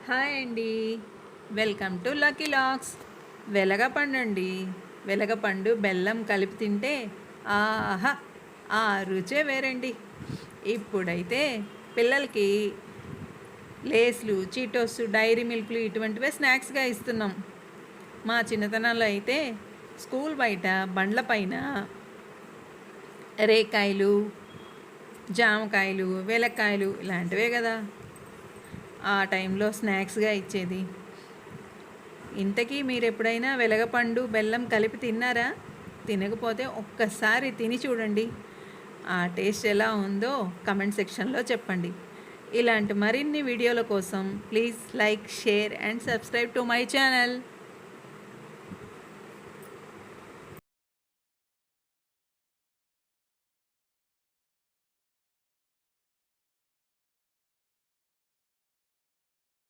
Hi అండి. Welcome to Lucky Lux. వెలగపండు అండి. వెలగపండు బెల్లం కలిపి తింటే ఆహా, ఆ రుచే వేరండి. ఇప్పుడైతే పిల్లలకి లేస్లు, చీటోస్, డైరీ మిల్క్లు ఇటువంటివే స్నాక్స్గా ఇస్తున్నాం. మా చిన్నతనంలో అయితే స్కూల్ బయట బండ్ల పైన రేకాయలు, జామకాయలు, వెలక్కాయలు ఇలాంటివే కదా ఆ టైంలో స్నాక్స్గా ఇచ్చేది. ఇంతకీ మీరు ఎప్పుడైనా వెలగపండు బెల్లం కలిపి తిన్నారా? తినకపోతే ఒక్కసారి తిని చూడండి. ఆ టేస్ట్ ఎలా ఉందో కమెంట్ సెక్షన్లో చెప్పండి. ఇలాంటి మరిన్ని వీడియోల కోసం please like, share and subscribe to my channel.